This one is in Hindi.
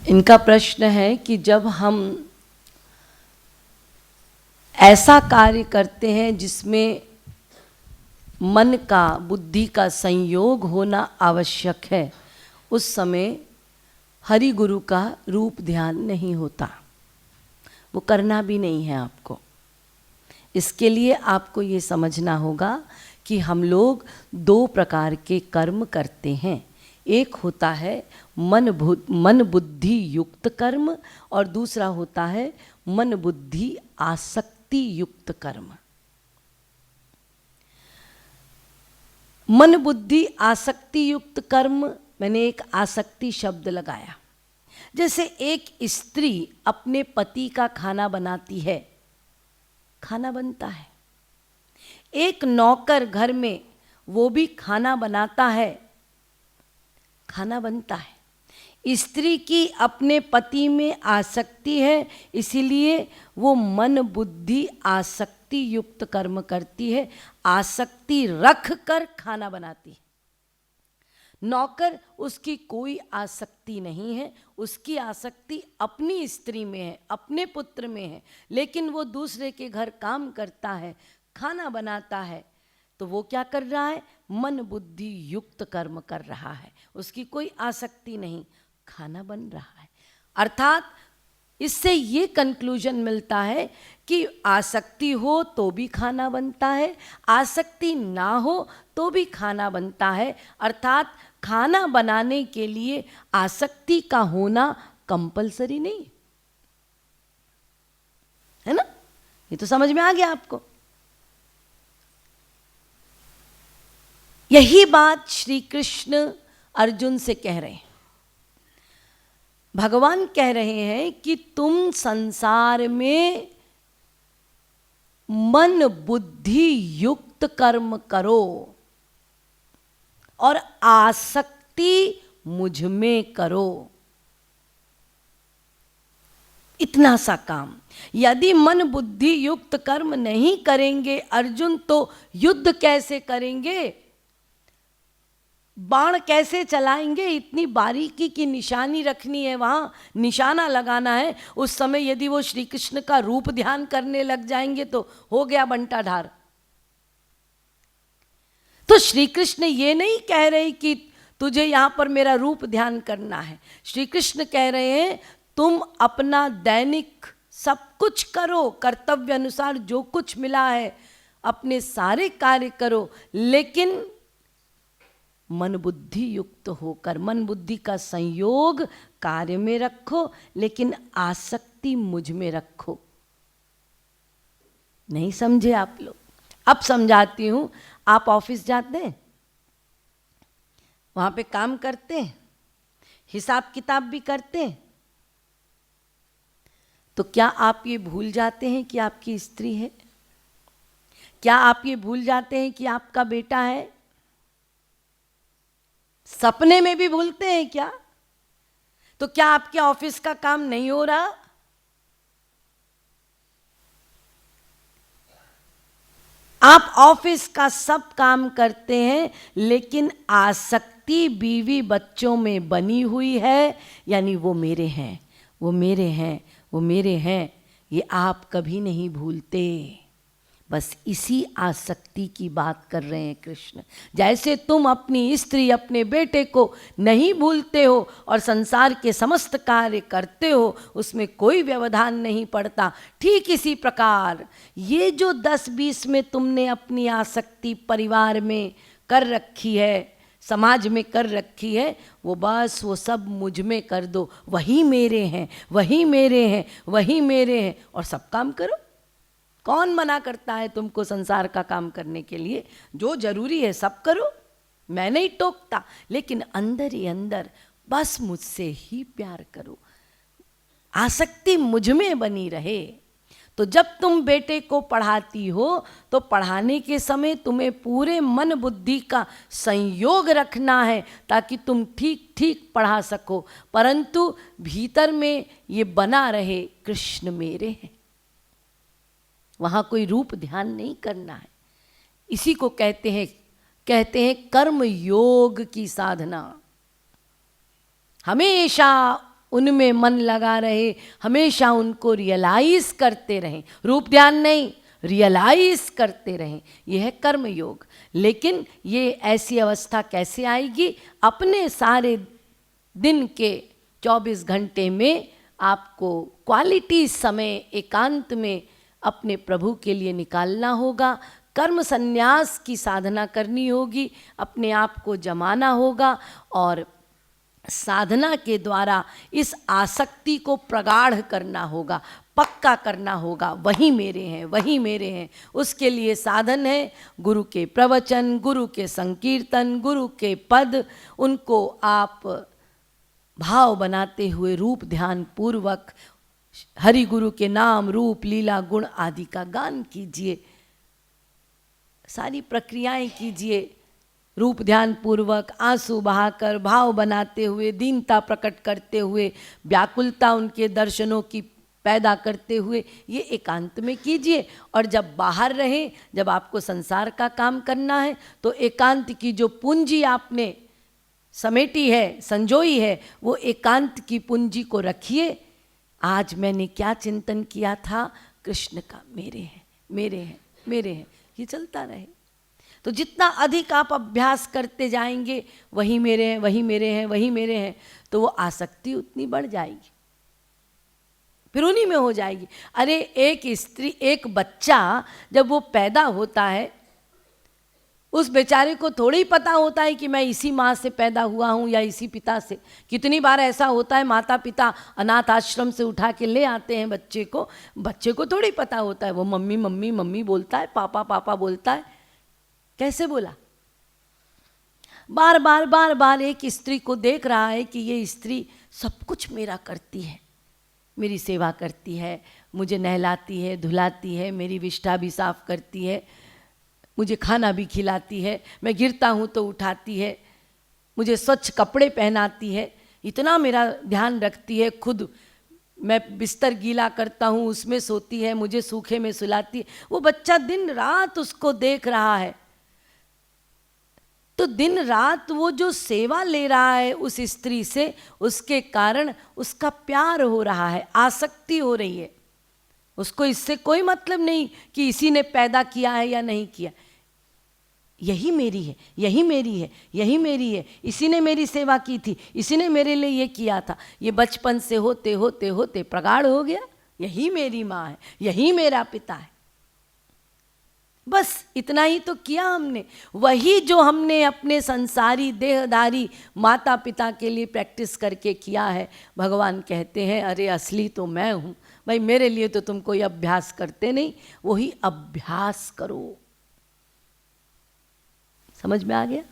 इनका प्रश्न है कि जब हम ऐसा कार्य करते हैं जिसमें मन का, बुद्धि का संयोग होना आवश्यक है, उस समय हरि गुरु का रूप ध्यान नहीं होता, वो करना भी नहीं है आपको। इसके लिए आपको ये समझना होगा कि हम लोग दो प्रकार के कर्म करते हैं। एक होता है मन बुद्धि युक्त कर्म और दूसरा होता है मन बुद्धि आसक्ति युक्त कर्म। मन बुद्धि आसक्ति युक्त कर्म, मैंने एक आसक्ति शब्द लगाया। जैसे एक स्त्री अपने पति का खाना बनाती है, खाना बनता है। एक नौकर घर में वो भी खाना बनाता है, खाना बनता है। स्त्री की अपने पति में आसक्ति है, इसीलिए वो मन बुद्धि आसक्ति युक्त कर्म करती है, आसक्ति रख कर खाना बनाती है। नौकर, उसकी कोई आसक्ति नहीं है, उसकी आसक्ति अपनी स्त्री में है, अपने पुत्र में है, लेकिन वो दूसरे के घर काम करता है, खाना बनाता है, तो वो क्या कर रहा है? मन बुद्धि युक्त कर्म कर रहा है, उसकी कोई आसक्ति नहीं, खाना बन रहा है। अर्थात इससे ये कंक्लूजन मिलता है कि आसक्ति हो तो भी खाना बनता है, आसक्ति ना हो तो भी खाना बनता है। अर्थात खाना बनाने के लिए आसक्ति का होना कंपलसरी नहीं है ना। ये तो समझ में आ गया आपको। यही बात श्री कृष्ण अर्जुन से कह रहे हैं। भगवान कह रहे हैं कि तुम संसार में मन बुद्धि युक्त कर्म करो और आसक्ति मुझ में करो। इतना सा काम। यदि मन बुद्धि युक्त कर्म नहीं करेंगे अर्जुन, तो युद्ध कैसे करेंगे, बाण कैसे चलाएंगे? इतनी बारीकी की निशानी रखनी है, वहाँ निशाना लगाना है। उस समय यदि वो श्री कृष्ण का रूप ध्यान करने लग जाएंगे तो हो गया बंटाढार। तो श्री कृष्ण ये नहीं कह रहे कि तुझे यहाँ पर मेरा रूप ध्यान करना है। श्री कृष्ण कह रहे हैं तुम अपना दैनिक सब कुछ करो, कर्तव्य अनुसार जो कुछ मिला है अपने सारे कार्य करो, लेकिन मन बुद्धि युक्त होकर, मन बुद्धि का संयोग कार्य में रखो, लेकिन आसक्ति मुझ में रखो। नहीं समझे आप लोग? अब समझाती हूं। आप ऑफिस जाते हैं, वहां पे काम करते हैं, हिसाब किताब भी करते हैं, तो क्या आप ये भूल जाते हैं कि आपकी स्त्री है? क्या आप ये भूल जाते हैं कि आपका बेटा है? सपने में भी भूलते हैं क्या? तो क्या आपके ऑफिस का काम नहीं हो रहा? आप ऑफिस का सब काम करते हैं, लेकिन आसक्ति बीवी बच्चों में बनी हुई है, यानी वो मेरे हैं, वो मेरे हैं, वो मेरे हैं, ये आप कभी नहीं भूलते। बस इसी आसक्ति की बात कर रहे हैं कृष्ण। जैसे तुम अपनी स्त्री, अपने बेटे को नहीं भूलते हो और संसार के समस्त कार्य करते हो, उसमें कोई व्यवधान नहीं पड़ता, ठीक इसी प्रकार ये जो 10-20 में तुमने अपनी आसक्ति परिवार में कर रखी है, समाज में कर रखी है, वो बस वो सब मुझ में कर दो। वही मेरे हैं, वही मेरे हैं, वही मेरे हैं, और सब काम करो। कौन मना करता है तुमको संसार का काम करने के लिए? जो जरूरी है सब करो, मैं नहीं टोकता, लेकिन अंदर ही अंदर बस मुझसे ही प्यार करो, आसक्ति मुझ में बनी रहे। तो जब तुम बेटे को पढ़ाती हो तो पढ़ाने के समय तुम्हें पूरे मन बुद्धि का संयोग रखना है, ताकि तुम ठीक ठीक पढ़ा सको, परंतु भीतर में ये बना रहे कृष्ण मेरे हैं। वहाँ कोई रूप ध्यान नहीं करना है। इसी को कहते हैं कर्म योग की साधना। हमेशा उनमें मन लगा रहे, हमेशा उनको रियलाइज करते रहें, रूप ध्यान नहीं, रियलाइज करते रहें। यह है कर्म योग। लेकिन ये ऐसी अवस्था कैसे आएगी? अपने सारे दिन के 24 घंटे में आपको क्वालिटी समय एकांत में अपने प्रभु के लिए निकालना होगा। कर्म संन्यास की साधना करनी होगी, अपने आप को जमाना होगा और साधना के द्वारा इस आसक्ति को प्रगाढ़ करना होगा, पक्का करना होगा। वही मेरे हैं, वही मेरे हैं। उसके लिए साधन है गुरु के प्रवचन, गुरु के संकीर्तन, गुरु के पद। उनको आप भाव बनाते हुए रूप ध्यान पूर्वक हरि गुरु के नाम, रूप, लीला, गुण आदि का गान कीजिए, सारी प्रक्रियाएं कीजिए। रूप ध्यान पूर्वक आंसू बहाकर, भाव बनाते हुए, दीनता प्रकट करते हुए, व्याकुलता उनके दर्शनों की पैदा करते हुए ये एकांत में कीजिए। और जब बाहर रहें, जब आपको संसार का काम करना है, तो एकांत की जो पूंजी आपने समेटी है, संजोई है, वो एकांत की पूंजी को रखिए। आज मैंने क्या चिंतन किया था? कृष्ण का, मेरे हैं, मेरे हैं, मेरे हैं, ये चलता रहे। तो जितना अधिक आप अभ्यास करते जाएंगे, वही मेरे हैं, वही मेरे हैं, वही मेरे हैं, तो वो आसक्ति उतनी बढ़ जाएगी, फिर उन्हीं में हो जाएगी। अरे एक स्त्री, एक बच्चा जब वो पैदा होता है, उस बेचारे को थोड़ी पता होता है कि मैं इसी माँ से पैदा हुआ हूँ या इसी पिता से। कितनी बार ऐसा होता है, माता पिता अनाथ आश्रम से उठा के ले आते हैं बच्चे को थोड़ी पता होता है। वो मम्मी मम्मी मम्मी बोलता है, पापा पापा बोलता है। कैसे बोला? बार बार बार बार एक स्त्री को देख रहा है कि ये स्त्री सब कुछ मेरा करती है, मेरी सेवा करती है, मुझे नहलाती है, धुलाती है, मेरी विष्ठा भी साफ करती है, मुझे खाना भी खिलाती है, मैं गिरता हूँ तो उठाती है, मुझे स्वच्छ कपड़े पहनाती है, इतना मेरा ध्यान रखती है। खुद मैं बिस्तर गीला करता हूँ उसमें सोती है, मुझे सूखे में सुलाती है। वो बच्चा दिन रात उसको देख रहा है, तो दिन रात वो जो सेवा ले रहा है उस स्त्री से, उसके कारण उसका प्यार हो रहा है, आसक्ति हो रही है। उसको इससे कोई मतलब नहीं कि इसी ने पैदा किया है या नहीं किया। यही मेरी है, यही मेरी है, यही मेरी है, इसी ने मेरी सेवा की थी, इसी ने मेरे लिए ये किया था। ये बचपन से होते होते होते प्रगाढ़ हो गया, यही मेरी माँ है, यही मेरा पिता है। बस इतना ही तो किया हमने। वही जो हमने अपने संसारी देहधारी माता पिता के लिए प्रैक्टिस करके किया है, भगवान कहते हैं अरे असली तो मैं हूँ भाई, मेरे लिए तो तुम कोई अभ्यास करते नहीं, वही अभ्यास करो। समझ में आ गया?